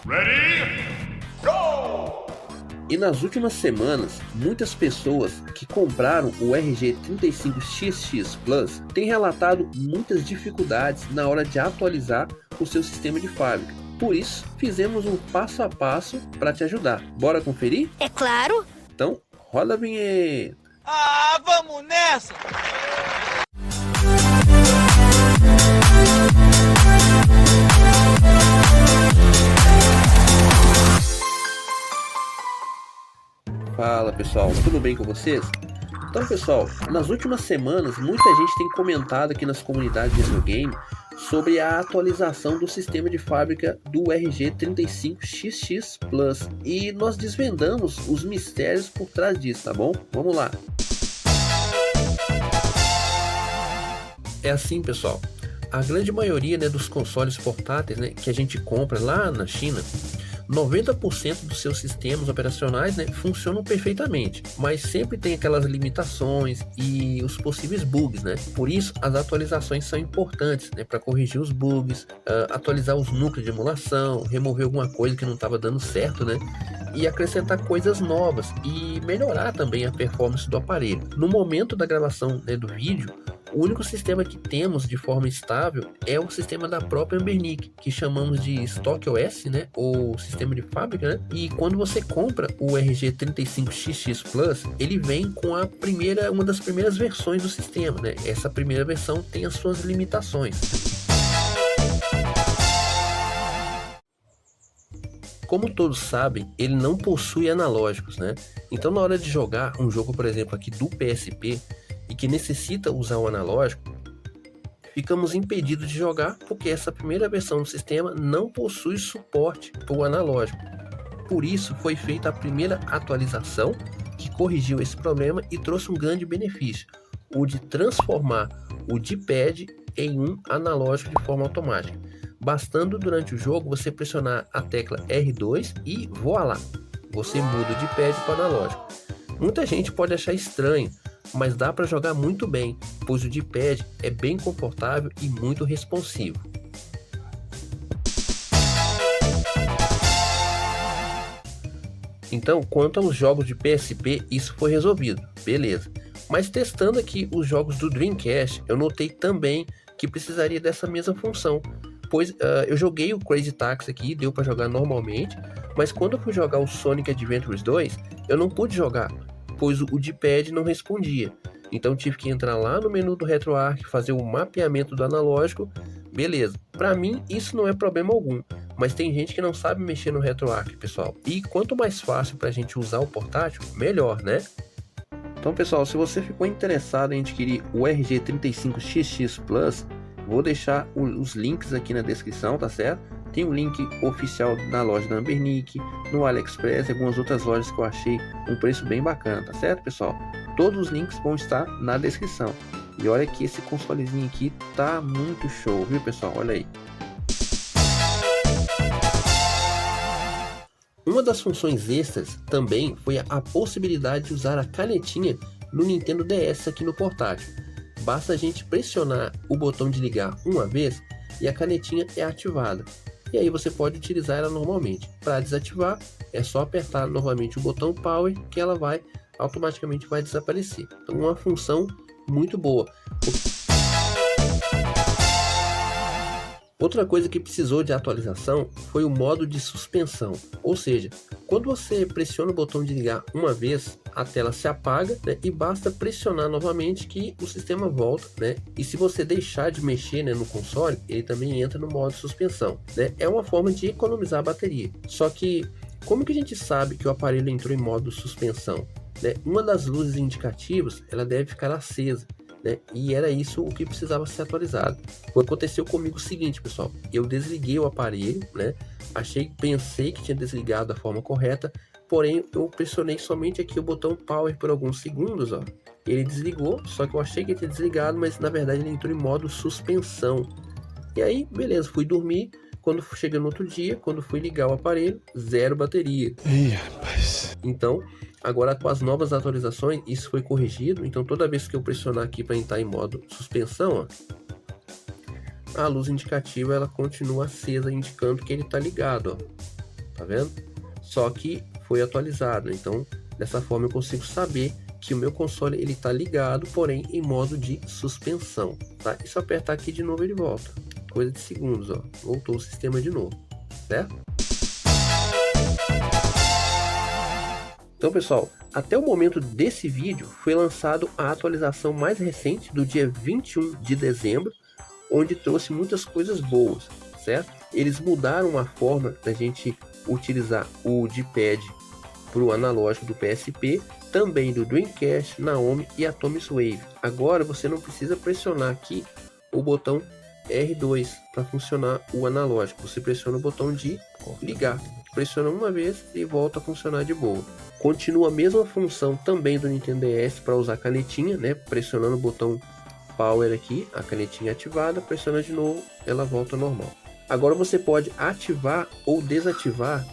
Ready? Go! E nas últimas semanas, muitas pessoas que compraram o RG 35XX Plus têm relatado muitas dificuldades na hora de atualizar o seu sistema de fábrica. Por isso, fizemos um passo a passo para te ajudar. Bora conferir? É claro! Então, roda a vinheta! Ah, vamos nessa! Fala pessoal, tudo bem com vocês? Então pessoal, nas últimas semanas muita gente tem comentado aqui nas comunidades de videogame sobre a atualização do sistema de fábrica do RG 35XX Plus e nós desvendamos os mistérios por trás disso, tá bom? Vamos lá! É assim pessoal, a grande maioria dos consoles portáteis que a gente compra lá na China, 90% dos seus sistemas operacionais funcionam perfeitamente, mas sempre tem aquelas limitações e os possíveis bugs, Por isso as atualizações são importantes para corrigir os bugs, atualizar os núcleos de emulação, remover alguma coisa que não estava dando certo, e acrescentar coisas novas e melhorar também a performance do aparelho. No momento da gravação do vídeo, o único sistema que temos de forma estável é o sistema da própria Anbernic, que chamamos de Stock OS, ou sistema de fábrica, E quando você compra o RG 35XX Plus, ele vem com uma das primeiras versões do sistema, Essa primeira versão tem as suas limitações. Como todos sabem, ele não possui analógicos, Então na hora de jogar um jogo, por exemplo, aqui do PSP, e que necessita usar o analógico, ficamos impedidos de jogar porque essa primeira versão do sistema não possui suporte para o analógico. Por isso foi feita a primeira atualização que corrigiu esse problema e trouxe um grande benefício, o de transformar o D-pad em um analógico de forma automática, bastando durante o jogo você pressionar a tecla R2 e voilá, você muda o D-pad para o analógico. Muita gente pode achar estranho, mas dá para jogar muito bem, pois o D-pad é bem confortável e muito responsivo. Então, quanto aos jogos de PSP, isso foi resolvido, beleza. Mas testando aqui os jogos do Dreamcast, eu notei também que precisaria dessa mesma função, pois eu joguei o Crazy Taxi aqui, deu para jogar normalmente, mas quando eu fui jogar o Sonic Adventures 2, eu não pude jogar, pois o D-pad não respondia. Então tive que entrar lá no menu do RetroArch, fazer o mapeamento do analógico, beleza. Para mim isso não é problema algum, mas tem gente que não sabe mexer no RetroArch, pessoal. E quanto mais fácil para a gente usar o portátil, melhor, Então pessoal, se você ficou interessado em adquirir o RG 35XX Plus, vou deixar os links aqui na descrição, tá certo? Tem um link oficial na loja da Anbernic, no AliExpress e algumas outras lojas que eu achei um preço bem bacana, tá certo, pessoal? Todos os links vão estar na descrição. E olha que esse consolezinho aqui tá muito show, viu, pessoal? Olha aí. Uma das funções extras também foi a possibilidade de usar a canetinha no Nintendo DS aqui no portátil. Basta a gente pressionar o botão de ligar uma vez e a canetinha é ativada. E aí você pode utilizar ela normalmente. Para desativar, é só apertar novamente o botão Power que ela automaticamente vai desaparecer. Então uma função muito boa. Outra coisa que precisou de atualização foi o modo de suspensão, ou seja, quando você pressiona o botão de ligar uma vez, a tela se apaga e basta pressionar novamente que o sistema volta, E se você deixar de mexer no console, ele também entra no modo de suspensão, É uma forma de economizar a bateria. Só que como que a gente sabe que o aparelho entrou em modo suspensão? Uma das luzes indicativas ela deve ficar acesa. E era isso o que precisava ser atualizado. Aconteceu comigo o seguinte, pessoal, eu desliguei o aparelho, pensei que tinha desligado da forma correta, porém eu pressionei somente aqui o botão Power por alguns segundos, ele desligou, só que eu achei que ele tinha desligado, mas na verdade ele entrou em modo suspensão. E aí, beleza, fui dormir, quando chega no outro dia, quando fui ligar o aparelho, zero bateria. Ih, rapaz. Então, agora com as novas atualizações, isso foi corrigido. Então toda vez que eu pressionar aqui para entrar em modo suspensão, a luz indicativa ela continua acesa, indicando que ele está ligado. tá vendo? Só que foi atualizado, então dessa forma eu consigo saber que o meu console ele tá ligado, porém em modo de suspensão, tá? E se eu apertar aqui de novo ele volta, coisa de segundos, ó, voltou o sistema de novo, certo? Então pessoal, até o momento desse vídeo foi lançado a atualização mais recente do dia 21 de dezembro, onde trouxe muitas coisas boas, certo? Eles mudaram a forma da gente utilizar o D-pad para o analógico do PSP, também do Dreamcast, Naomi e Atomic Wave. Agora você não precisa pressionar aqui o botão R2 para funcionar o analógico, você pressiona o botão de ligar, pressiona uma vez e volta a funcionar de boa. Continua a mesma função também do Nintendo DS para usar a canetinha, né? Pressionando o botão Power aqui, a canetinha ativada, pressiona de novo, ela volta ao normal. Agora você pode ativar ou desativar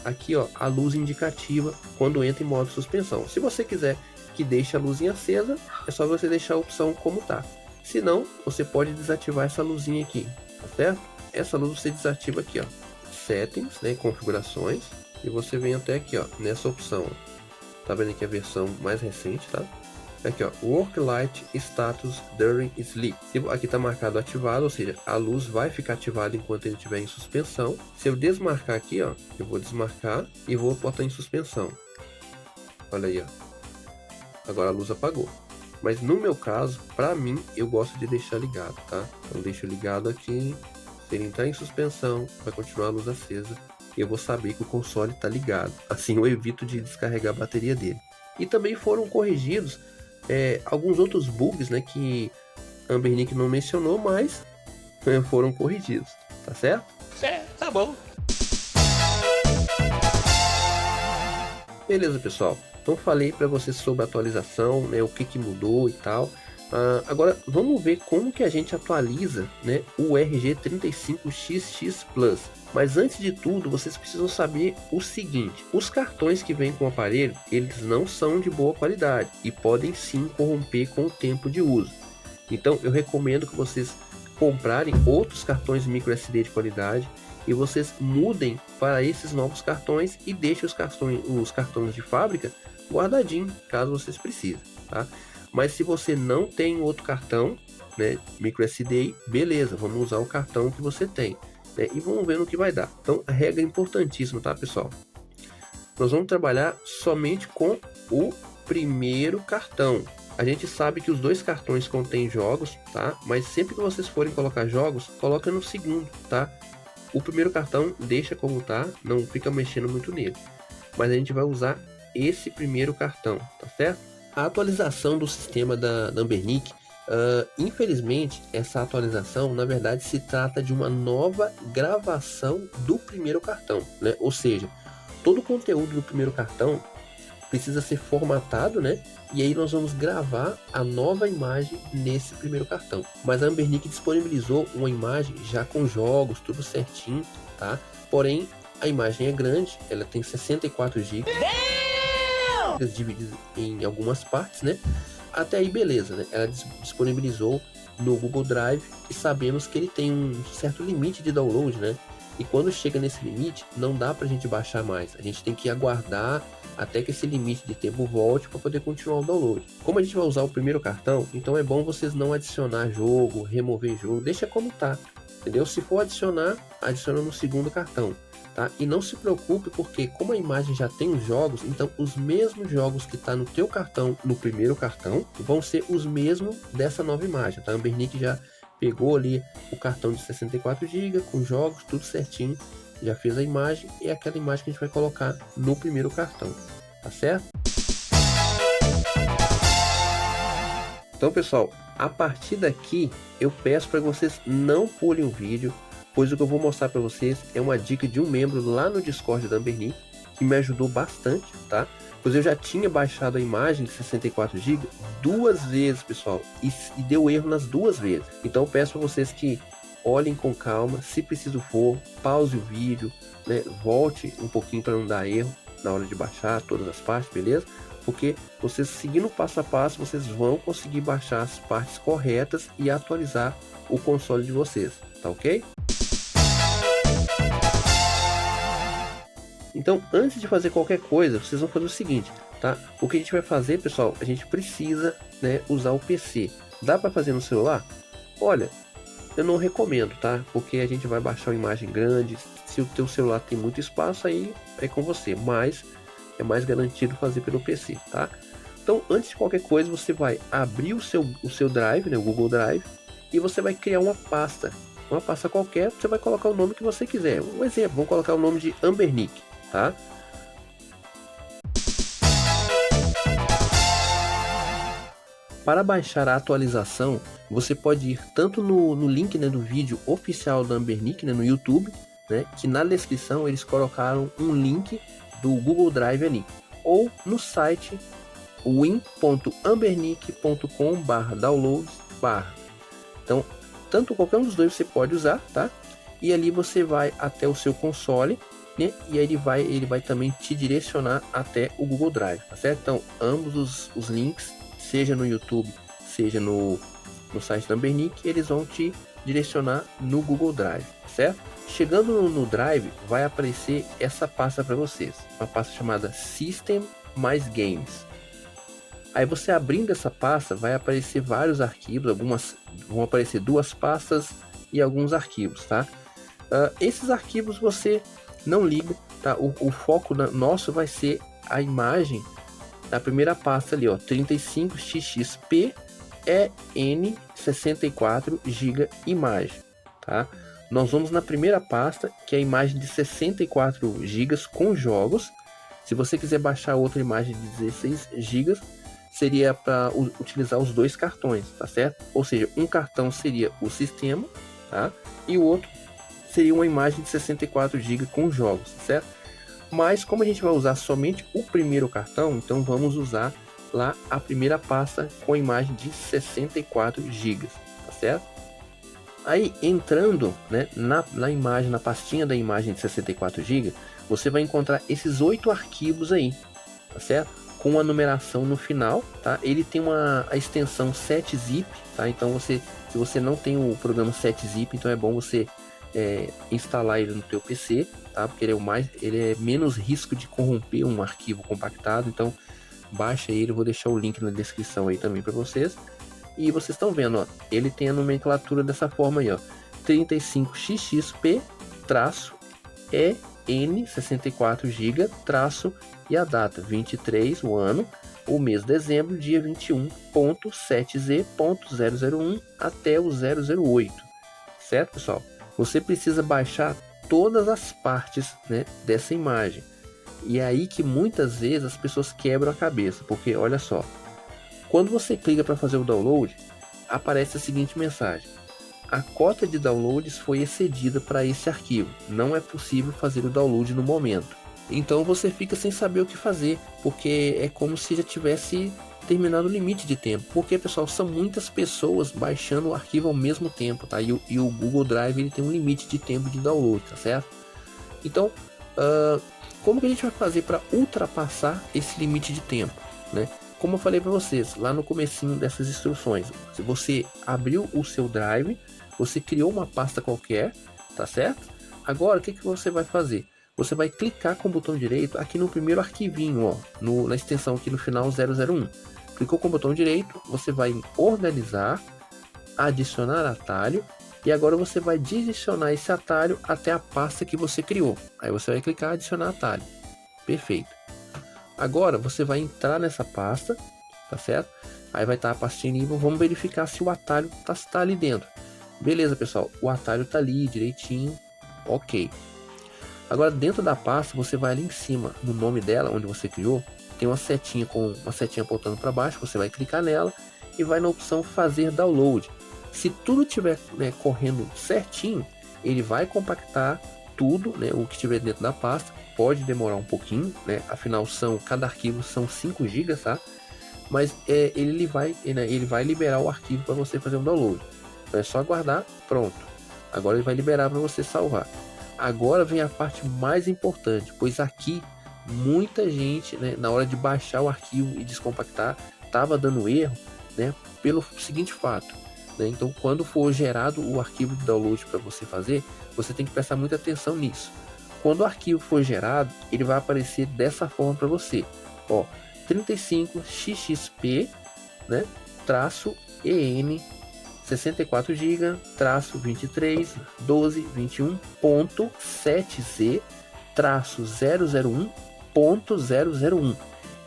aqui, ó, a luz indicativa quando entra em modo suspensão. Se você quiser que deixe a luzinha acesa, é só você deixar a opção como tá. Se não, você pode desativar essa luzinha aqui, tá certo? Essa luz você desativa aqui, ó, settings, né, configurações, e você vem até aqui, ó, nessa opção. Tá vendo aqui a versão mais recente, tá? Aqui, ó, Work Light Status During Sleep. Aqui tá marcado ativado, ou seja, a luz vai ficar ativada enquanto ele estiver em suspensão. Se eu desmarcar aqui, ó, eu vou desmarcar e vou botar em suspensão. Olha aí, ó. Agora a luz apagou. Mas no meu caso, para mim, eu gosto de deixar ligado, tá? Então deixo ligado aqui. Se ele entrar em suspensão, vai continuar a luz acesa. E eu vou saber que o console tá ligado. Assim eu evito de descarregar a bateria dele. E também foram corrigidos alguns outros bugs, né, que Ambernic não mencionou, mas foram corrigidos, tá certo? Tá bom. Beleza, pessoal. Então falei para vocês sobre a atualização, né, o que mudou e tal. Agora vamos ver como que a gente atualiza, né, o RG35XX Plus. Mas antes de tudo, vocês precisam saber o seguinte: os cartões que vêm com o aparelho, eles não são de boa qualidade e podem sim corromper com o tempo de uso. Então eu recomendo que vocês comprarem outros cartões micro SD de qualidade e vocês mudem para esses novos cartões e deixem os cartões de fábrica guardadinho, caso vocês precisem, tá? Mas se você não tem outro cartão, né, micro SD, beleza, vamos usar o cartão que você tem. E vamos ver no que vai dar. Então a regra é importantíssima, tá, pessoal? Nós vamos trabalhar somente com o primeiro cartão. A gente sabe que os dois cartões contêm jogos, tá? Mas sempre que vocês forem colocar jogos, coloca no segundo, tá? O primeiro cartão deixa como tá, não fica mexendo muito nele. Mas a gente vai usar esse primeiro cartão, tá certo? A atualização do sistema da Ambernic, infelizmente, essa atualização, na verdade, se trata de uma nova gravação do primeiro cartão, né? Ou seja, todo o conteúdo do primeiro cartão precisa ser formatado, né? E aí nós vamos gravar a nova imagem nesse primeiro cartão. Mas a Ambernic disponibilizou uma imagem já com jogos, tudo certinho, tá? Porém, a imagem é grande, ela tem 64 GB, dividido em algumas partes, né? Até aí beleza, né? Ela disponibilizou no Google Drive e sabemos que ele tem um certo limite de download, né? E quando chega nesse limite, não dá pra gente baixar mais. A gente tem que aguardar até que esse limite de tempo volte para poder continuar o download. Como a gente vai usar o primeiro cartão, então é bom vocês não adicionar jogo, remover jogo, deixa como tá, entendeu? Se for adicionar, adiciona no segundo cartão. Tá? E não se preocupe, porque como a imagem já tem os jogos, então os mesmos jogos que está no teu cartão, no primeiro cartão, vão ser os mesmos dessa nova imagem, tá? A Ambernic já pegou ali o cartão de 64 GB com jogos, tudo certinho, já fez a imagem e é aquela imagem que a gente vai colocar no primeiro cartão, tá certo? Então pessoal, a partir daqui eu peço para vocês não pulem o vídeo, pois o que eu vou mostrar para vocês é uma dica de um membro lá no Discord da Ambernic, que me ajudou bastante, tá? Pois eu já tinha baixado a imagem de 64 GB 2 vezes, pessoal, e deu erro nas 2 vezes. Então eu peço para vocês que olhem com calma, se preciso for, pause o vídeo, né? Volte um pouquinho para não dar erro na hora de baixar todas as partes, beleza? Porque vocês seguindo passo a passo, vocês vão conseguir baixar as partes corretas e atualizar o console de vocês, tá ok? Então, antes de fazer qualquer coisa, vocês vão fazer o seguinte, tá? O que a gente vai fazer, pessoal, a gente precisa, né, usar o PC. Dá para fazer no celular? Olha, eu não recomendo, tá? Porque a gente vai baixar uma imagem grande. Se o teu celular tem muito espaço, aí é com você. Mas é mais garantido fazer pelo PC, tá? Então, antes de qualquer coisa, você vai abrir o seu Drive, né, o Google Drive, e você vai criar uma pasta qualquer. Você vai colocar o nome que você quiser. Um exemplo, vamos colocar o nome de Ambernic, tá? Para baixar a atualização, você pode ir tanto no link, né, do vídeo oficial da Ambernic, né, no YouTube, né, que na descrição eles colocaram um link do Google Drive ali, ou no site win.ambernic.com/downloads/. Então, tanto qualquer um dos dois você pode usar, tá? E ali você vai até o seu console, né? E aí ele vai também te direcionar até o Google Drive, tá certo? Então, ambos os links, seja no YouTube, seja no site da Ambernic, eles vão te direcionar no Google Drive, certo? Chegando no Drive, vai aparecer essa pasta para vocês, uma pasta chamada System mais Games. Aí você abrindo essa pasta, vai aparecer vários arquivos, vão aparecer 2 pastas e alguns arquivos, tá? Esses arquivos você não liga, tá? O foco nosso vai ser a imagem da primeira pasta ali, ó, 35xxp EN64 GB imagem, tá? Nós vamos na primeira pasta, que é a imagem de 64 GB com jogos. Se você quiser baixar outra imagem de 16 GB, seria para utilizar os 2 cartões, tá certo? Ou seja, um cartão seria o sistema, tá? E o outro seria uma imagem de 64 GB com jogos, tá certo? Mas como a gente vai usar somente o primeiro cartão, então vamos usar lá a primeira pasta com a imagem de 64 GB, tá certo? Aí entrando, né, na imagem, na pastinha da imagem de 64 GB, você vai encontrar esses 8 arquivos aí, tá certo? Com a numeração no final, tá? Ele tem a extensão 7-zip, tá? Então se você não tem o programa 7-zip, então é bom você instalar ele no teu PC, tá? Porque ele é menos risco de corromper um arquivo compactado. Então baixa ele, eu vou deixar o link na descrição aí também para vocês. E vocês estão vendo, ó, ele tem a nomenclatura dessa forma aí, ó, 35xxp-EN64 GB- e a data 23, o ano, o mês de dezembro, dia 21.7z.001 até o 008, certo, pessoal? Você precisa baixar todas as partes, né, dessa imagem. E é aí que muitas vezes as pessoas quebram a cabeça, porque olha só, quando você clica para fazer o download, aparece a seguinte mensagem: a cota de downloads foi excedida para esse arquivo, não é possível fazer o download no momento. Então você fica sem saber o que fazer, porque é como se já tivesse terminado o limite de tempo. Porque, pessoal, são muitas pessoas baixando o arquivo ao mesmo tempo, tá? E o Google Drive ele tem um limite de tempo de download, tá certo? Então, como que a gente vai fazer para ultrapassar esse limite de tempo, né? Como eu falei para vocês lá no comecinho dessas instruções, se você abriu o seu Drive, você criou uma pasta qualquer, tá certo? Agora o que você vai fazer? Você vai clicar com o botão direito aqui no primeiro arquivinho, ó, na extensão aqui no final 001. Clicou com o botão direito, você vai em organizar, adicionar atalho, e agora você vai direcionar esse atalho até a pasta que você criou. Aí você vai clicar adicionar atalho. Perfeito. Agora você vai entrar nessa pasta, tá certo? Aí vai estar a pastinha ali, vamos verificar se o atalho tá ali dentro. Beleza, pessoal, o atalho tá ali direitinho, ok. Agora dentro da pasta você vai ali em cima, no nome dela, onde você criou, tem uma setinha apontando para baixo, você vai clicar nela e vai na opção fazer download. Se tudo estiver, né, correndo certinho, ele vai compactar tudo, né, o que estiver dentro da pasta. Pode demorar um pouquinho, né? Afinal cada arquivo são 5 GB, tá? Mas ele vai liberar o arquivo para você fazer um download. Então é só aguardar, pronto. Agora ele vai liberar para você salvar. Agora vem a parte mais importante, pois aqui muita gente, né, na hora de baixar o arquivo e descompactar, estava dando erro, né, pelo seguinte fato, né? Então quando for gerado o arquivo de download para você fazer, você tem que prestar muita atenção nisso. Quando o arquivo for gerado, ele vai aparecer dessa forma para você, ó, 35xxp, né, traço EN 64 GB, traço 23, 12, 21.7Z, traço 001.001.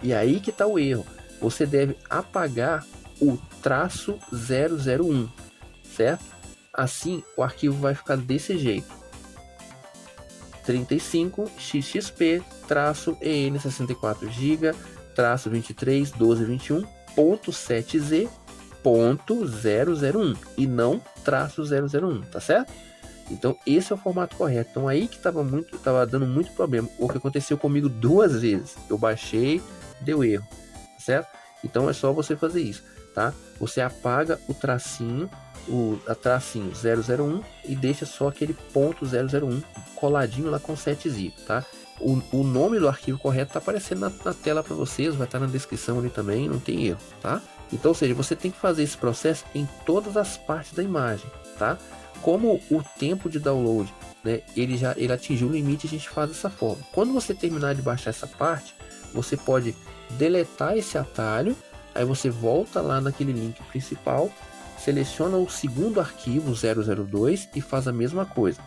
E aí que tá o erro. Você deve apagar o traço 001, certo? Assim o arquivo vai ficar desse jeito: 35xxp traço EN 64 GB traço 23 12 21.7z.001 e não traço 001, tá certo? Então esse é o formato correto. Então aí que tava dando muito problema. O que aconteceu comigo 2 vezes. Eu baixei, deu erro, certo? Então é só você fazer isso, tá? Você apaga o tracinho, a tracinho 001 e deixa só aquele ponto 001 coladinho lá com 7zip, tá? O nome do arquivo correto tá aparecendo na tela para vocês, vai estar na descrição ali também, não tem erro, tá? Então, ou seja, você tem que fazer esse processo em todas as partes da imagem, tá? Como o tempo de download, né, ele atingiu o limite, a gente faz dessa forma. Quando você terminar de baixar essa parte, você pode deletar esse atalho, aí você volta lá naquele link principal, seleciona o segundo arquivo 002 e faz a mesma coisa,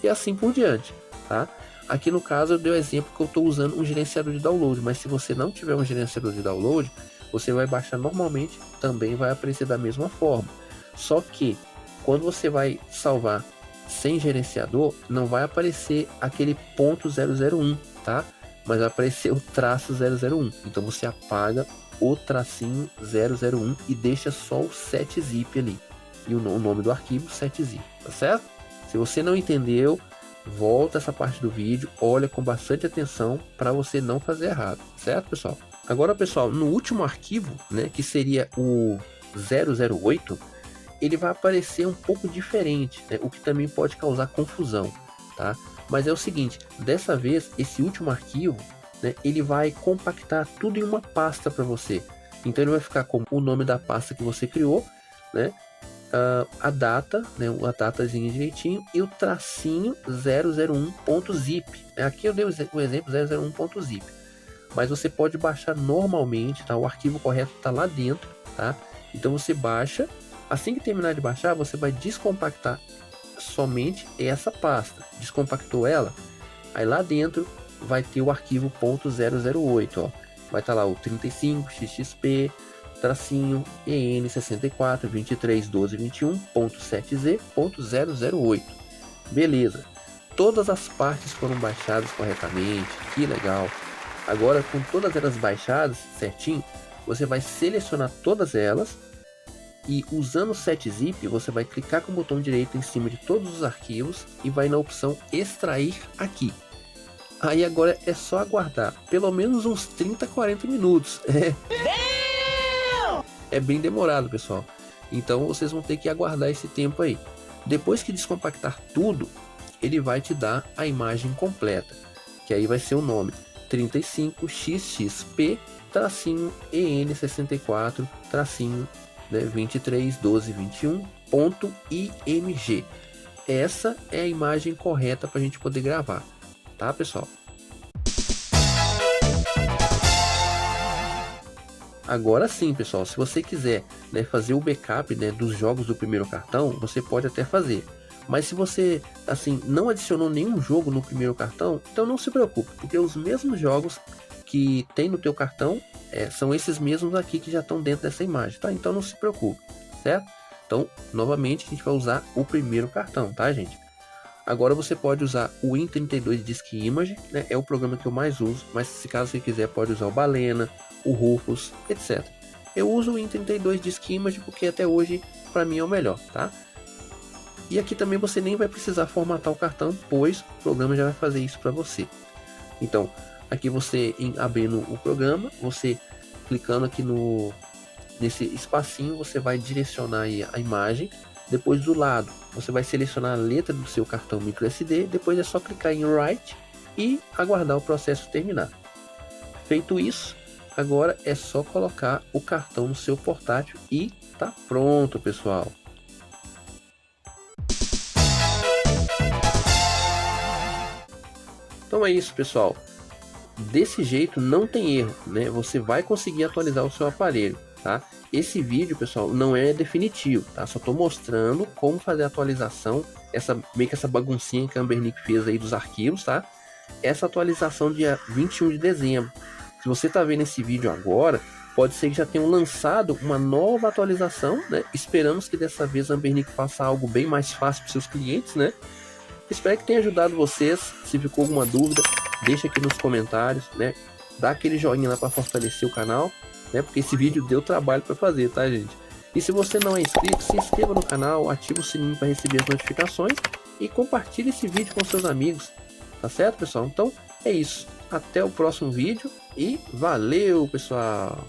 e assim por diante, tá? Aqui no caso eu dei o exemplo que eu estou usando um gerenciador de download, mas se você não tiver um gerenciador de download, você vai baixar normalmente, também vai aparecer da mesma forma. Só que quando você vai salvar sem gerenciador, não vai aparecer aquele ponto 001, tá? Mas vai aparecer o traço 001. Então você apaga o tracinho 001 e deixa só o 7zip ali. E o nome do arquivo 7zip, tá certo? Se você não entendeu, volta essa parte do vídeo, olha com bastante atenção para você não fazer errado, certo, pessoal? Agora, pessoal, no último arquivo, né, que seria o 008, ele vai aparecer um pouco diferente, né, o que também pode causar confusão, tá? Mas é o seguinte, dessa vez, esse último arquivo, né, ele vai compactar tudo em uma pasta para você. Então ele vai ficar com o nome da pasta que você criou, né, a data, né, a datazinha direitinho e o tracinho 001.zip. Aqui eu dei o exemplo 001.zip, mas você pode baixar normalmente, tá? O arquivo correto está lá dentro, tá? Então você baixa, assim que terminar de baixar, você vai descompactar somente essa pasta. Descompactou ela, aí lá dentro vai ter o arquivo .008, ó. Vai estar lá o 35xxp tracinho EN 64 23 12 21.7z.008. Beleza, todas as partes foram baixadas corretamente, que legal. Agora, com todas elas baixadas certinho, você vai selecionar todas elas e, usando o 7zip, você vai clicar com o botão direito em cima de todos os arquivos e vai na opção extrair aqui. Aí agora é só aguardar pelo menos uns 30, 40 minutos. É bem demorado, pessoal. Então vocês vão ter que aguardar esse tempo aí. Depois que descompactar tudo, ele vai te dar a imagem completa, que aí vai ser o nome 35xxp tracinho EN 64 tracinho 23 12 21.img. Essa é a imagem correta para a gente poder gravar, tá, pessoal? Agora sim, pessoal, se você quiser, né, fazer o backup, né, dos jogos do primeiro cartão, você pode até fazer. Mas se você, assim, não adicionou nenhum jogo no primeiro cartão, então não se preocupe, porque os mesmos jogos que tem no teu cartão são esses mesmos aqui que já estão dentro dessa imagem, tá? Então não se preocupe, certo? Então, novamente, a gente vai usar o primeiro cartão, tá, gente? Agora você pode usar o Win32 Disk Image, né? É o programa que eu mais uso, mas se caso você quiser pode usar o Balena, o Rufus, etc. Eu uso o Win32 Disk Image porque até hoje para mim é o melhor, tá? E aqui também você nem vai precisar formatar o cartão, pois o programa já vai fazer isso para você. Então, aqui você abrindo o programa, você clicando aqui nesse espacinho, você vai direcionar aí a imagem. Depois do lado, você vai selecionar a letra do seu cartão microSD. Depois é só clicar em Write e aguardar o processo terminar. Feito isso, agora é só colocar o cartão no seu portátil e tá pronto, pessoal. Então é isso, pessoal. Desse jeito não tem erro, né? Você vai conseguir atualizar o seu aparelho, tá? Esse vídeo, pessoal, não é definitivo, tá? Só tô mostrando como fazer a atualização, meio que essa baguncinha que a Ambernic fez aí dos arquivos, tá? Essa atualização dia 21 de dezembro. Se você tá vendo esse vídeo agora, pode ser que já tenham lançado uma nova atualização, né? Esperamos que dessa vez a Ambernic faça algo bem mais fácil para seus clientes, né? Espero que tenha ajudado vocês. Se ficou alguma dúvida, deixa aqui nos comentários, né? Dá aquele joinha lá para fortalecer o canal, né? Porque esse vídeo deu trabalho para fazer, tá, gente? E se você não é inscrito, se inscreva no canal, ative o sininho para receber as notificações e compartilhe esse vídeo com seus amigos, tá certo, pessoal? Então é isso. Até o próximo vídeo e valeu, pessoal!